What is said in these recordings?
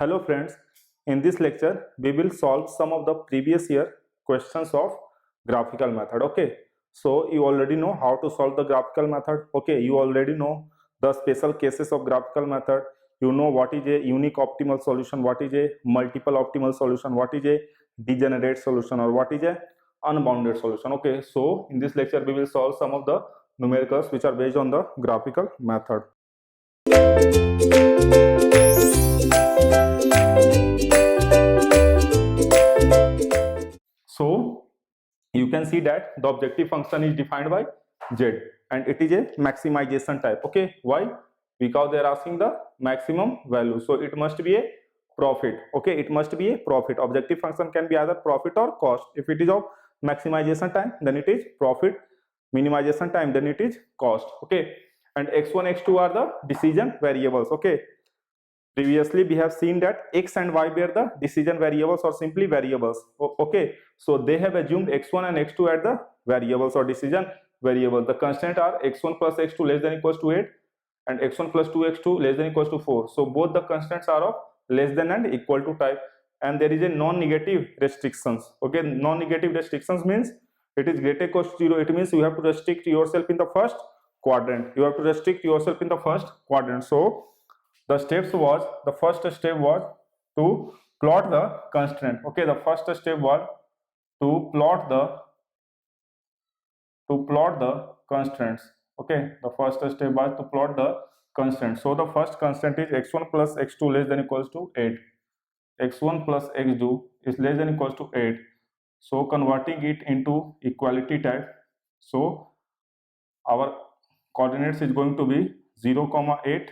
Hello friends, in this lecture we will solve some of the previous year questions of graphical method. Okay, so you already know how to solve the graphical method. Okay, you already know the special cases of graphical method. You know what is a unique optimal solution, what is a multiple optimal solution, what is a degenerate solution, or what is a unbounded solution. Okay, so in this lecture we will solve some of the numericals which are based on the graphical method. So you can see that the objective function is defined by z and it is a maximization type. Okay, why? Because they are asking the maximum value, so it must be a profit. Okay, it must be a profit. Objective function can be either profit or cost. If it is of maximization time, then it is profit. Minimization time, then it is cost. Okay, and x1 x2 are the decision variables. Okay, previously we have seen that x and y were the decision variables or simply variables. Okay, so they have assumed x1 and x2 at the variables or decision variables. The constant are x1 plus x2 less than equals to 8 and x1 plus 2x2 less than equals to 4. So both the constants are of less than and equal to type, and there is a non-negative restrictions. Okay, non-negative restrictions means it is greater equals to 0. It means you have to restrict yourself in the first quadrant. You have to restrict yourself in the first quadrant. So the first step was to plot the constraint. Okay, the first step was to plot the constraints. Okay, the first step was to plot the constraint. So the first constant is x1 plus x2 less than equals to 8. x1 plus x2 is less than equals to 8. So converting it into equality type, so our coordinates is going to be 0 comma 8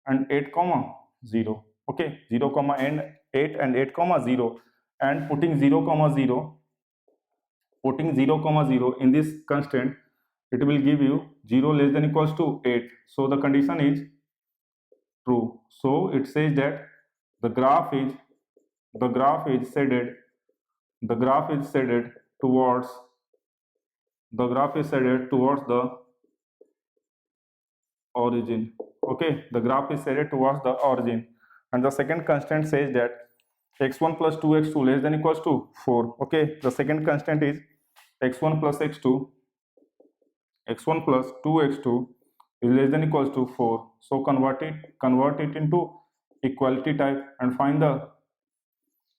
and 8 comma 0. Okay, 0 comma 8 and 8 comma 0, and putting 0 comma 0 in this constraint, it will give you 0 less than equals to 8. So the condition is true. So it says that the graph is shaded towards the origin. Okay, the graph is shaded towards the origin, and the second constant says that x1 plus 2x2 less than equals to 4. Okay, the second constant is x1 plus 2x2 is less than equals to 4. So convert it into equality type and find the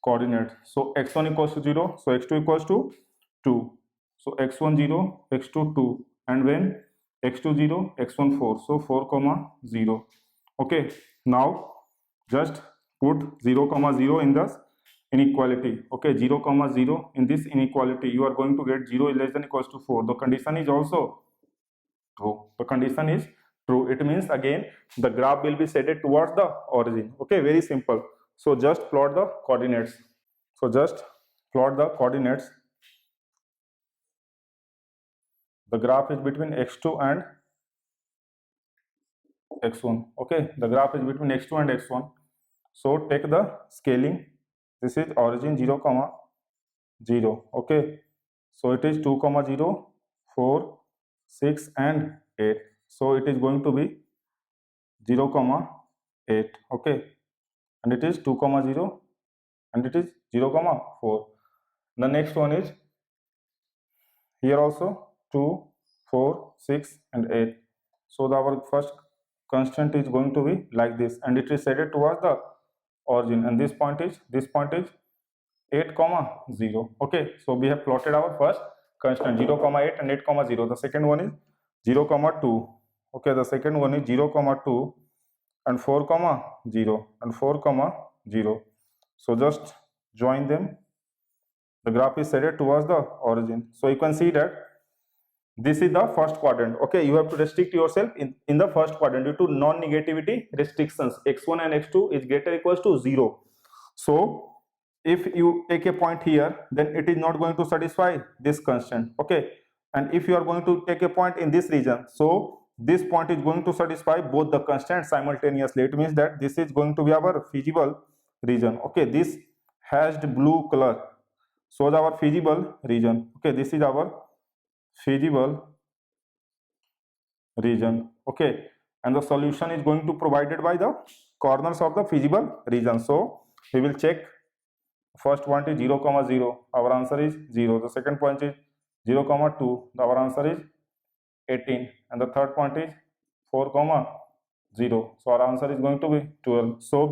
coordinates. So x1 equals to 0, so x2 equals to 2. So x1 0, x2 2, and when x2 0, x1 4, so 4 comma 0. Okay, now just put 0 comma 0 in this inequality. Okay, 0 comma 0 in this inequality, you are going to get 0 is less than equals to 4. The condition is also true. The condition is true. It means again the graph will be shaded towards the origin. Okay, very simple. So just plot the coordinates. The graph is between x2 and x1. Okay, the graph is between x2 and x1. So take the scaling. This is origin 0 comma 0. Okay, so it is 2 comma 0, 4, 6 and 8. So it is going to be 0 comma 8. Okay, and it is 2 comma 0 and it is 0 comma 4. The next one is here also 2, 4, 6 and 8. So our first constant is going to be like this, and it is shaded towards the origin, and this point is 8 comma 0. Okay, so we have plotted our first constant 0 comma 8 and 8 comma 0. The second one is 0 comma 2. Okay, the second one is 0 comma 2 and 4 comma 0 and 4 comma 0. So just join them. The graph is shaded towards the origin. So you can see that this is the first quadrant. Okay, you have to restrict yourself in the first quadrant due to non-negativity restrictions. x1 and x2 is greater or equals to 0. So if you take a point here, then it is not going to satisfy this constant. Okay, and if you are going to take a point in this region, so this point is going to satisfy both the constants simultaneously. It means that this is going to be our feasible region. Okay, this hashed blue color shows our feasible region. Okay, this is our feasible region. Okay, and the solution is going to provided by the corners of the feasible region. So we will check. First point is 0, 0. Our answer is 0. The second point is 0, 2. Our answer is 18. And the third point is 4, 0. So our answer is going to be 12. So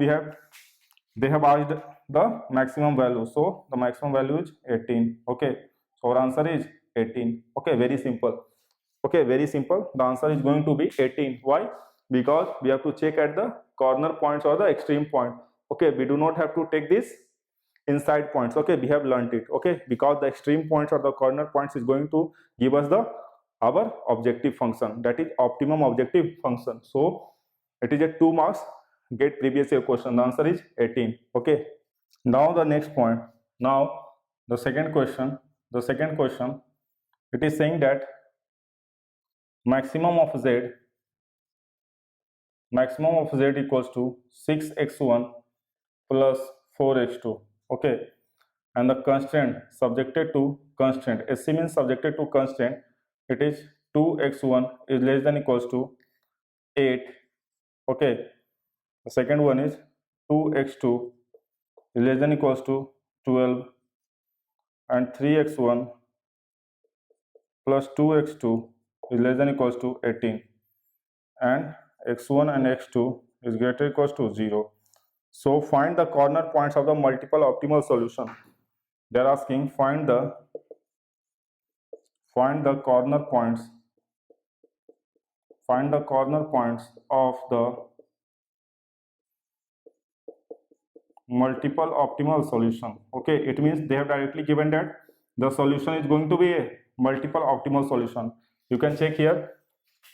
they have asked the maximum value. So the maximum value is 18. Okay. So our answer is 18. Okay, very simple. Okay, very simple. The answer is going to be 18. Why? Because we have to check at the corner points or the extreme point. Okay, we do not have to take this inside points. Okay, we have learnt it. Okay, because the extreme points or the corner points is going to give us our objective function, that is optimum objective function. So it is a 2 marks, get previous year question. The answer is 18. Okay, now the next point. Now the second question, it is saying that maximum of z equals to 6x1 plus 4x2. Okay, and the constraint subjected to constraint, SC means subjected to constraint, it is 2x1 is less than equals to 8. Okay, the second one is 2x2 is less than equals to 12, and 3x1 plus 2x2 is less than equals to 18, and x1 and x2 is greater equals to 0. So find the corner points of the multiple optimal solution. They are asking find the corner points of the multiple optimal solution. Okay, it means they have directly given that the solution is going to be a multiple optimal solution. You can check here,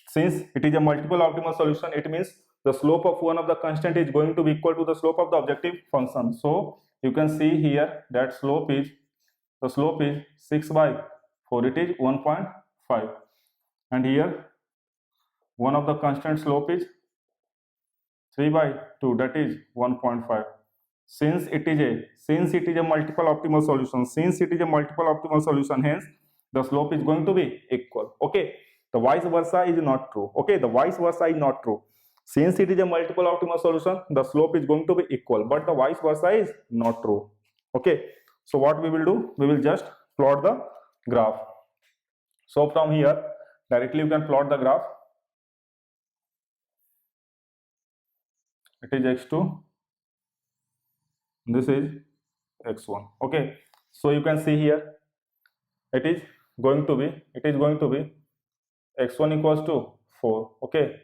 since it is a multiple optimal solution, it means the slope of one of the constant is going to be equal to the slope of the objective function. So you can see here that the slope is 6 by 4, it is 1.5, and here one of the constant slope is 3 by 2, that is 1.5. Since it is a multiple optimal solution, hence the slope is going to be equal. Okay, the vice versa is not true. Okay, the vice versa is not true. Since it is a multiple optimal solution, the slope is going to be equal, but the vice versa is not true. Okay, so what we will do, we will just plot the graph. So from here directly you can plot the graph. It is x2, this is x1. Okay, so you can see here it is going to be x1 equals to 4. Okay,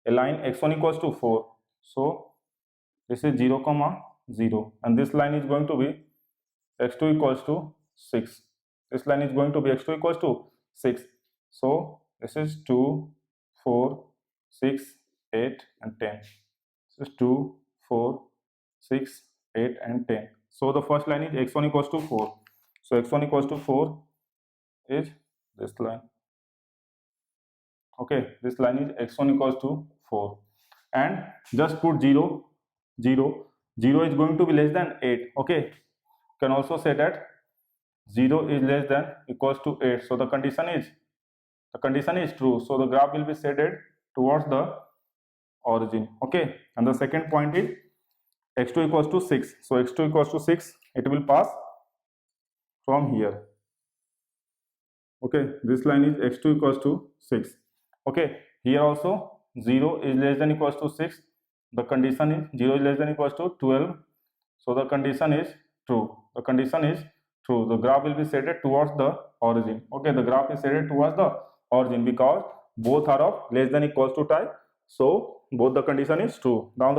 a line x1 equals to 4, so this is 0, 0, and this line is going to be x2 equals to 6. This line is going to be x2 equals to 6. So this is 2, 4, 6, 8 and 10. This is 2, 4, 6, 8 and 10. So the first line is x1 equals to 4. So x1 equals to 4 is this line. Okay, this line is x1 equals to 4, and just put 0, 0. 0 is going to be less than 8. Okay, you can also say that 0 is less than equals to 8. So the condition is true. So the graph will be shaded towards the origin. Okay, and the second point is x2 equals to 6. So x2 equals to 6, it will pass from here. Okay, this line is x2 equals to 6. Okay, here also 0 is less than equals to 6. The condition is 0 is less than equals to 12. So the condition is true. The graph will be shaded towards the origin. Okay, the graph is shaded towards the origin because both are of less than equals to type. So both the condition is true. Now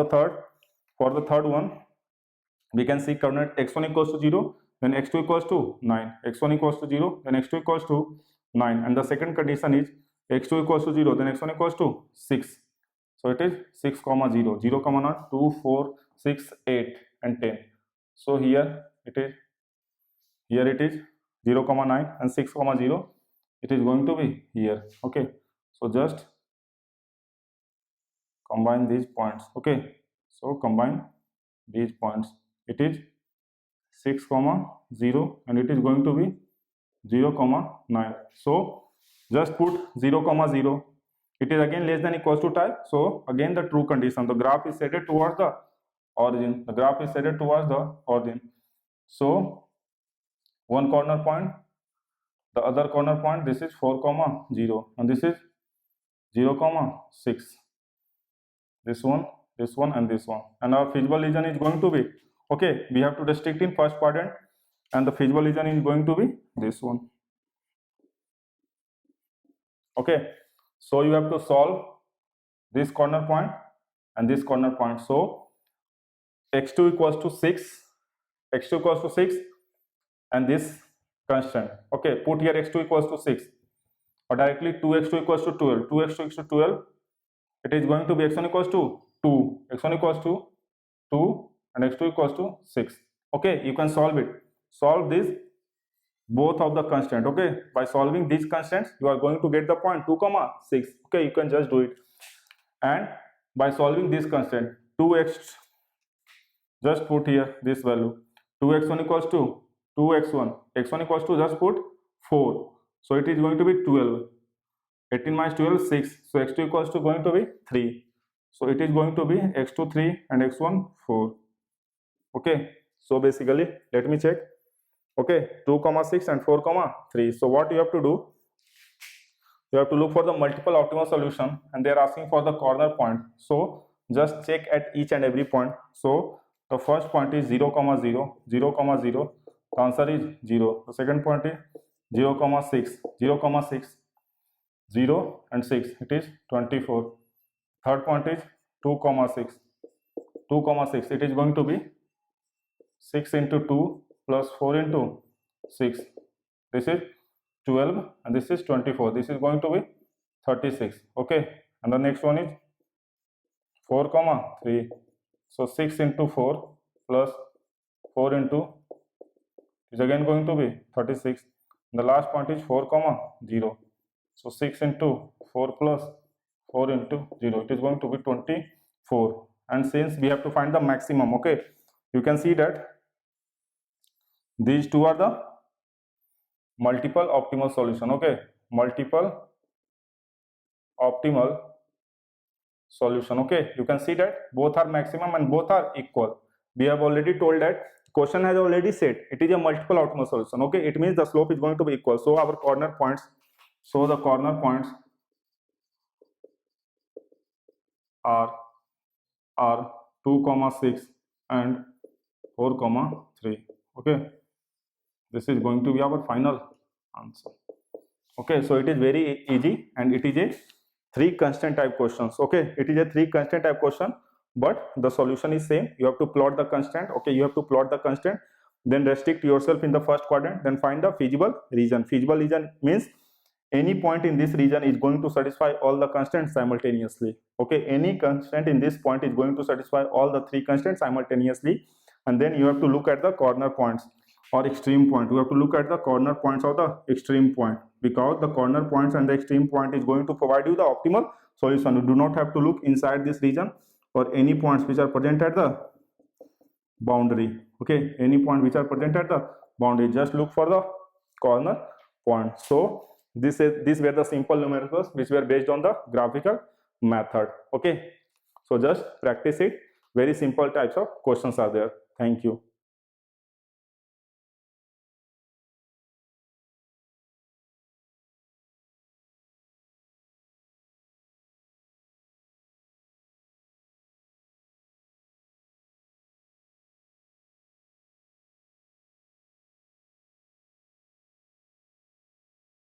for the third one, we can see coordinate x1 equals to 0, then x2 equals to 9. x1 equals to 0, then x2 equals to 9. And the second condition is x2 equals to 0, then x1 equals to 6. So it is 6, 0, 0, 9, 2, 4, 6, 8 and 10. So here it is 0, 9 and 6, 0. It is going to be here. Okay, so just combine these points. Okay, so combine these points. It is 6, 0 and it is going to be 0, 9. So just put 0, 0. it is again less than equals to type, so again the true condition, the graph is shaded towards the origin, the graph is shaded towards the origin. So one corner point, the other corner point, this is 4, 0, and this is 0, 6, this one, and this one, and our feasible region is going to be, okay, we have to restrict in first quadrant, and the feasible region is going to be this one. Okay, so you have to solve this corner point and this corner point. So x2 equals to 6, x2 equals to 6, and this constant, okay, put here x2 equals to 6, or directly 2x2 equals to 12, 2x2 equals to 12, it is going to be x1 equals to 2, x1 equals to 2, and x2 equals to 6. Okay, you can solve it, solve this both of the constant. Okay, by solving these constants you are going to get the point 2, 6. Okay, you can just do it. And by solving this constant 2x, just put here this value, 2x1 equals to 2x1, x1 equals to, just put 4, so it is going to be 12, 18 minus 12, 6, so x2 equals to going to be 3, so it is going to be x2 3 and x1 4. Okay, so basically let me check. Okay, 2, 6 and 4, 3. So what you have to do, you have to look for the multiple optimal solution, and they are asking for the corner point. So just check at each and every point. So the first point is 0, 0, 0, 0. The answer is 0. The second point is 0, 6, 0, 6, 0 and 6. It is 24. Third point is 2, 6, 2, 6. It is going to be 6 into 2 plus 4 into 6. This is 12 and this is 24. This is going to be 36. Okay, and the next one is 4, 3. So 6 into 4 plus 4 into is again going to be 36. And the last point is 4, 0. So 6 into 4 plus 4 into 0. It is going to be 24. And since we have to find the maximum, okay, you can see that these two are the multiple optimal solution. Okay, multiple optimal solution. Okay, you can see that both are maximum and both are equal. We have already told that question has already said it is a multiple optimal solution. Okay, it means the slope is going to be equal. So our corner points, so the corner points are 2, 6 and 4, 3. Okay, this is going to be our final answer. Okay, so it is very easy, and it is a 3 constant type questions. Okay, it is a 3 constant type question, but the solution is same. You have to plot the constant. Okay, you have to plot the constant, then restrict yourself in the first quadrant, then find the feasible region. Feasible region means any point in this region is going to satisfy all the constants simultaneously. Okay, any constant in this point is going to satisfy all the 3 constants simultaneously, and then you have to look at the corner points or extreme point. You have to look at the corner points of the extreme point, because the corner points and the extreme point is going to provide you the optimal solution. You do not have to look inside this region or any points which are present at the boundary. Okay, any point which are present at the boundary, just look for the corner point. So these were the simple numericals which were based on the graphical method. Okay, so just practice it. Very simple types of questions are there. Thank you.